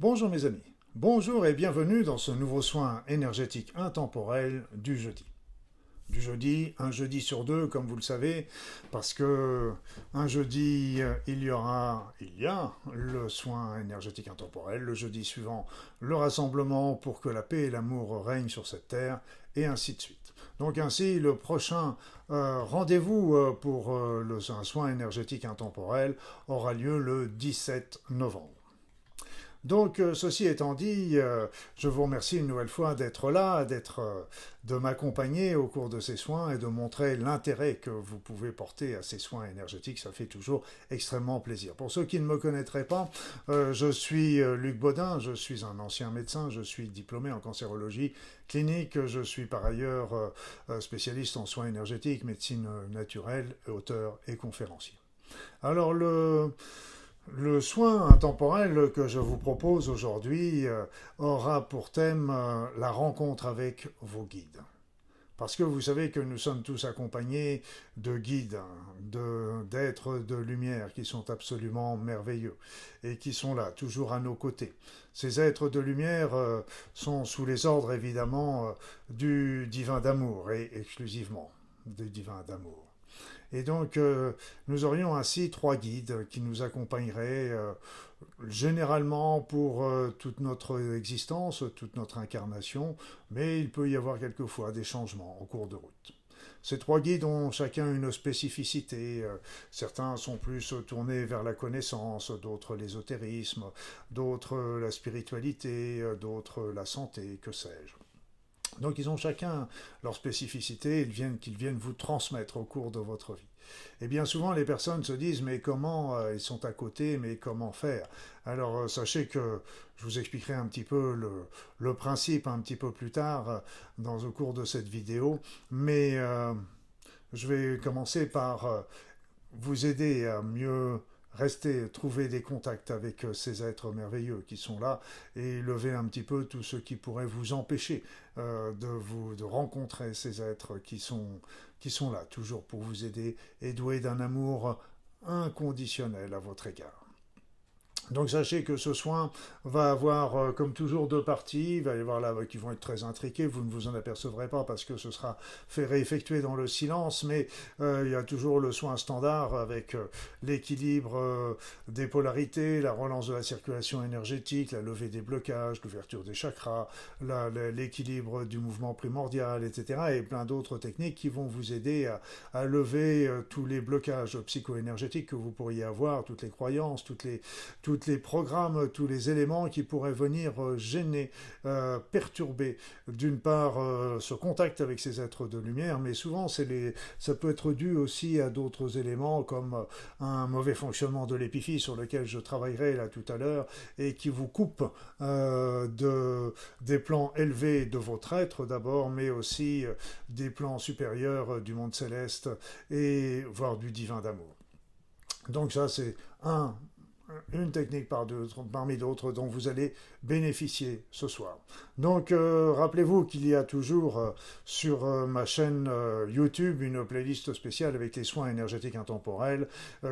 Bonjour mes amis, bonjour et bienvenue dans ce nouveau soin énergétique intemporel du jeudi. Du jeudi, un jeudi sur deux, comme vous le savez, parce que un jeudi, il y a le soin énergétique intemporel, le jeudi suivant, le rassemblement pour que la paix et l'amour règnent sur cette terre, et ainsi de suite. Donc ainsi, le prochain rendez-vous pour un soin énergétique intemporel aura lieu le 17 novembre. Donc, ceci étant dit, je vous remercie une nouvelle fois d'être là, de m'accompagner au cours de ces soins et de montrer l'intérêt que vous pouvez porter à ces soins énergétiques. Ça fait toujours extrêmement plaisir. Pour ceux qui ne me connaîtraient pas, je suis Luc Baudin, je suis un ancien médecin, je suis diplômé en cancérologie clinique, je suis par ailleurs spécialiste en soins énergétiques, médecine naturelle, auteur et conférencier. Alors, le soin intemporel que je vous propose aujourd'hui aura pour thème la rencontre avec vos guides. Parce que vous savez que nous sommes tous accompagnés de guides, d'êtres de lumière qui sont absolument merveilleux et qui sont là, toujours à nos côtés. Ces êtres de lumière sont sous les ordres évidemment du divin d'amour et exclusivement du divin d'amour. Et donc, nous aurions ainsi trois guides qui nous accompagneraient généralement pour toute notre existence, toute notre incarnation, mais il peut y avoir quelquefois des changements en cours de route. Ces trois guides ont chacun une spécificité. Certains sont plus tournés vers la connaissance, d'autres l'ésotérisme, d'autres la spiritualité, d'autres la santé, que sais-je. Donc ils ont chacun leur spécificité qu'ils viennent vous transmettre au cours de votre vie. Et bien souvent les personnes se disent mais comment ils sont à côté, mais comment faire. Alors sachez que je vous expliquerai un petit peu le principe un petit peu plus tard au cours de cette vidéo, mais je vais commencer par vous aider à mieux rester, trouver des contacts avec ces êtres merveilleux qui sont là et lever un petit peu tout ce qui pourrait vous empêcher de rencontrer ces êtres qui sont là, toujours pour vous aider et doués d'un amour inconditionnel à votre égard. Donc sachez que ce soin va avoir, comme toujours, deux parties. Il va y avoir là qui vont être très intriquées. Vous ne vous en apercevrez pas parce que ce sera fait réeffectuer dans le silence. Mais il y a toujours le soin standard avec l'équilibre des polarités, la relance de la circulation énergétique, la levée des blocages, l'ouverture des chakras, l'équilibre du mouvement primordial, etc. Et plein d'autres techniques qui vont vous aider à lever tous les blocages psycho-énergétiques que vous pourriez avoir, toutes les croyances, tous les programmes, tous les éléments qui pourraient venir gêner, perturber, d'une part, ce contact avec ces êtres de lumière, mais souvent ça peut être dû aussi à d'autres éléments comme un mauvais fonctionnement de l'épiphyse sur lequel je travaillerai là tout à l'heure et qui vous coupe des plans élevés de votre être d'abord, mais aussi des plans supérieurs du monde céleste et voire du divin d'amour. Donc ça c'est une technique parmi d'autres dont vous allez bénéficier ce soir. Donc rappelez-vous qu'il y a toujours sur ma chaîne YouTube une playlist spéciale avec les soins énergétiques intemporels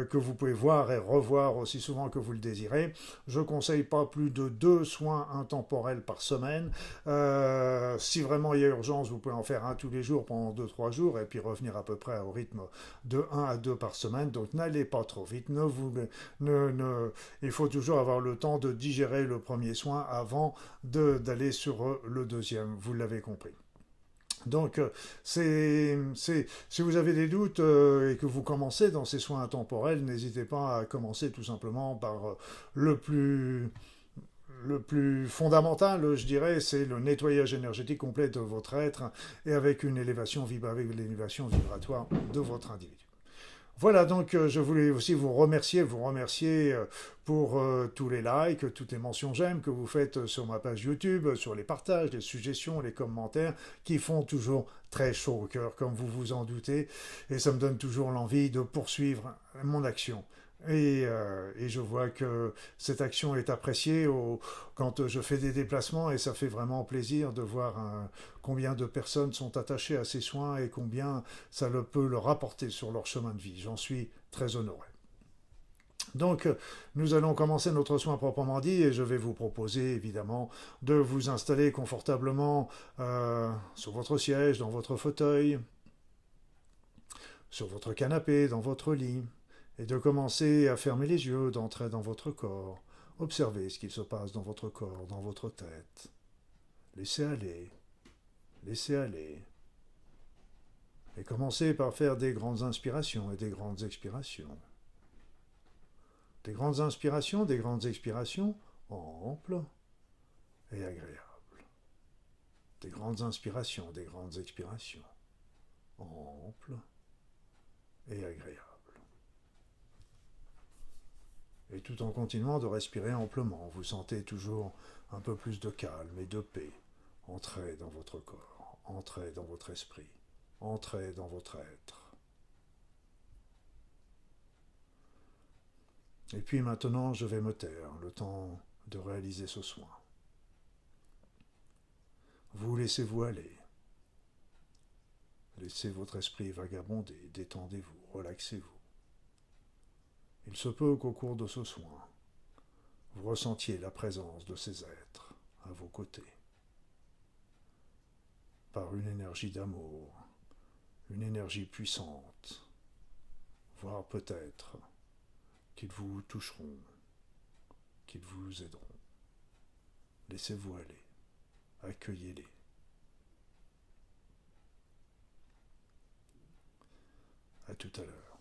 que vous pouvez voir et revoir aussi souvent que vous le désirez. Je ne conseille pas plus de 2 soins intemporels par semaine. Si vraiment il y a urgence, vous pouvez en faire un tous les jours pendant 2-3 jours et puis revenir à peu près au rythme de 1 à 2 par semaine. Donc n'allez pas trop vite, il faut toujours avoir le temps de digérer le premier soin avant d'aller sur le deuxième, vous l'avez compris. Donc, si vous avez des doutes et que vous commencez dans ces soins intemporels, n'hésitez pas à commencer tout simplement par le plus fondamental, je dirais, c'est le nettoyage énergétique complet de votre être et avec avec l'élévation vibratoire de votre individu. Voilà, donc je voulais aussi vous remercier pour tous les likes, toutes les mentions j'aime que vous faites sur ma page YouTube, sur les partages, les suggestions, les commentaires, qui font toujours très chaud au cœur, comme vous vous en doutez, et ça me donne toujours l'envie de poursuivre mon action. Et je vois que cette action est appréciée quand je fais des déplacements et ça fait vraiment plaisir de voir combien de personnes sont attachées à ces soins et combien ça peut leur apporter sur leur chemin de vie. J'en suis très honoré. Donc, nous allons commencer notre soin proprement dit et je vais vous proposer évidemment de vous installer confortablement sur votre siège, dans votre fauteuil, sur votre canapé, dans votre lit, et de commencer à fermer les yeux, d'entrer dans votre corps. Observez ce qu'il se passe dans votre corps, dans votre tête. Laissez aller, laissez aller. Et commencez par faire des grandes inspirations et des grandes expirations. Des grandes inspirations, des grandes expirations amples et agréables. Des grandes inspirations, des grandes expirations amples et agréables. Et tout en continuant de respirer amplement, vous sentez toujours un peu plus de calme et de paix. Entrez dans votre corps, entrez dans votre esprit, entrez dans votre être. Et puis maintenant, je vais me taire, le temps de réaliser ce soin. Vous laissez-vous aller. Laissez votre esprit vagabonder, détendez-vous, relaxez-vous. Il se peut qu'au cours de ce soin, vous ressentiez la présence de ces êtres à vos côtés, par une énergie d'amour, une énergie puissante, voire peut-être qu'ils vous toucheront, qu'ils vous aideront. Laissez-vous aller, accueillez-les. À tout à l'heure.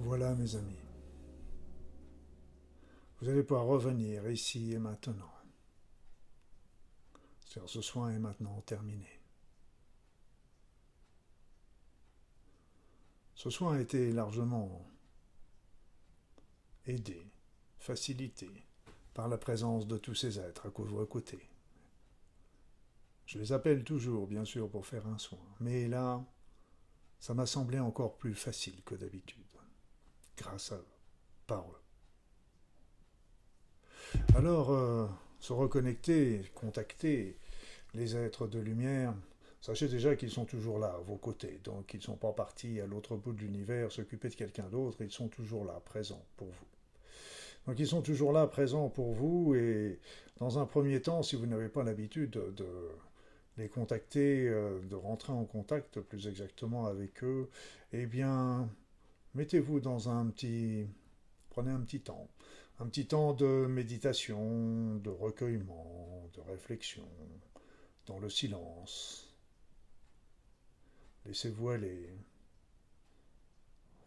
Voilà mes amis, vous allez pouvoir revenir ici et maintenant. C'est-à-dire, ce soin est maintenant terminé. Ce soin a été largement aidé, facilité par la présence de tous ces êtres à vos côtés. Je les appelle toujours, bien sûr, pour faire un soin, mais là, ça m'a semblé encore plus facile que d'habitude, grâce à eux, par eux. Alors, se reconnecter, contacter les êtres de lumière, sachez déjà qu'ils sont toujours là, à vos côtés. Donc, ils ne sont pas partis à l'autre bout de l'univers s'occuper de quelqu'un d'autre, ils sont toujours là, présents pour vous. Donc, ils sont toujours là, présents pour vous, et dans un premier temps, si vous n'avez pas l'habitude de les contacter, de rentrer en contact plus exactement avec eux, eh bien, mettez-vous dans un petit... Prenez un petit temps de méditation, de recueillement, de réflexion, dans le silence. Laissez-vous aller.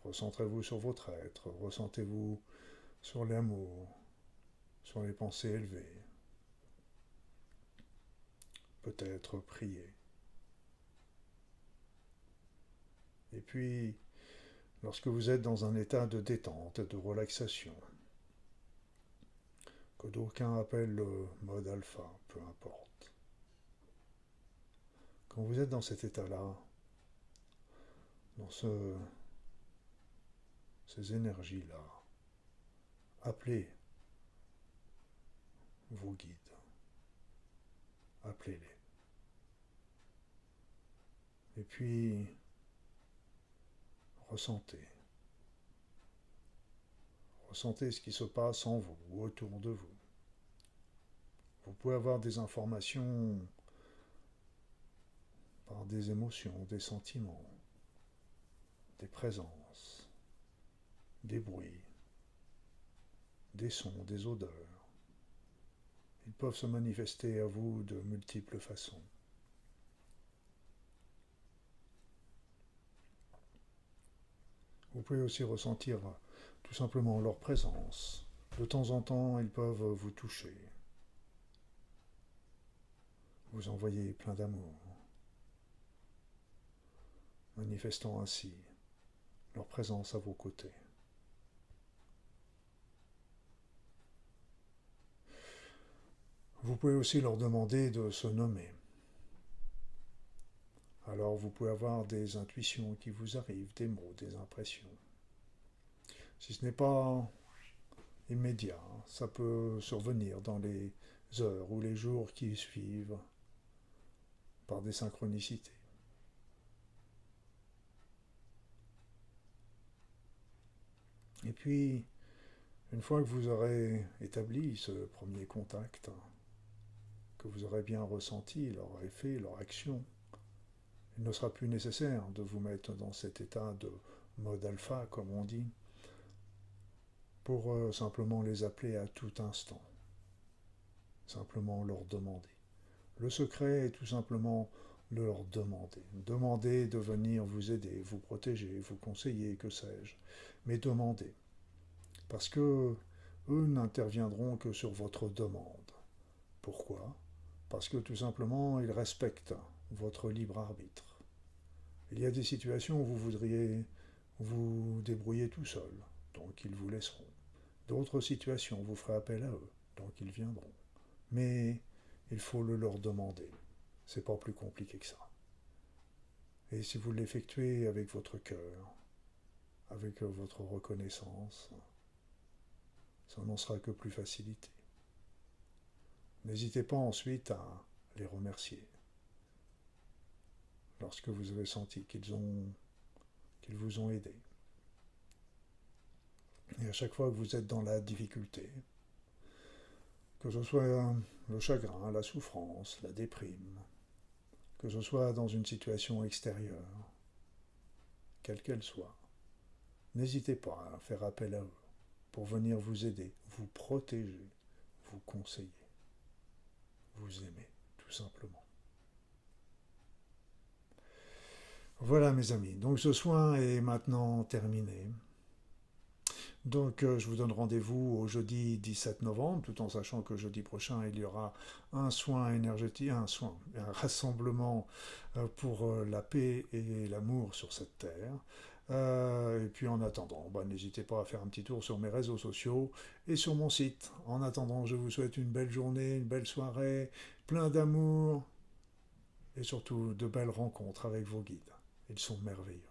Recentrez-vous sur votre être, ressentez-vous sur l'amour, sur les pensées élevées. Peut-être prier. Et puis, lorsque vous êtes dans un état de détente et de relaxation, que d'aucuns appellent le mode alpha, peu importe. Quand vous êtes dans cet état-là, dans ces énergies-là, appelez vos guides. Appelez-les. Et puis, ressentez. Ressentez ce qui se passe en vous ou autour de vous. Vous pouvez avoir des informations par des émotions, des sentiments, des présences, des bruits, des sons, des odeurs. Ils peuvent se manifester à vous de multiples façons. Vous pouvez aussi ressentir tout simplement leur présence. De temps en temps, ils peuvent vous toucher, vous envoyer plein d'amour, manifestant ainsi leur présence à vos côtés. Vous pouvez aussi leur demander de se nommer. Alors vous pouvez avoir des intuitions qui vous arrivent, des mots, des impressions. Si ce n'est pas immédiat, ça peut survenir dans les heures ou les jours qui suivent par des synchronicités. Et puis, une fois que vous aurez établi ce premier contact, que vous aurez bien ressenti leur effet, leur action, il ne sera plus nécessaire de vous mettre dans cet état de mode alpha, comme on dit, pour simplement les appeler à tout instant. Simplement leur demander. Le secret est tout simplement de leur demander. Demandez de venir vous aider, vous protéger, vous conseiller, que sais-je. Mais demandez. Parce que eux n'interviendront que sur votre demande. Pourquoi ? Parce que tout simplement, ils respectent votre libre arbitre. Il y a des situations où vous voudriez vous débrouiller tout seul, donc ils vous laisseront. D'autres situations, vous ferez appel à eux, donc ils viendront. Mais il faut le leur demander. C'est pas plus compliqué que ça. Et si vous l'effectuez avec votre cœur, avec votre reconnaissance, ça n'en sera que plus facilité. N'hésitez pas ensuite à les remercier. Lorsque vous avez senti qu'ils vous ont aidé. Et à chaque fois que vous êtes dans la difficulté, que ce soit le chagrin, la souffrance, la déprime, que ce soit dans une situation extérieure, quelle qu'elle soit, n'hésitez pas à faire appel à eux pour venir vous aider, vous protéger, vous conseiller, vous aimer, tout simplement. Voilà mes amis, donc ce soin est maintenant terminé. Donc je vous donne rendez-vous au jeudi 17 novembre, tout en sachant que jeudi prochain il y aura un soin énergétique, un rassemblement pour la paix et l'amour sur cette terre. Et puis en attendant, n'hésitez pas à faire un petit tour sur mes réseaux sociaux et sur mon site. En attendant, je vous souhaite une belle journée, une belle soirée, plein d'amour et surtout de belles rencontres avec vos guides. Ils sont merveilleux.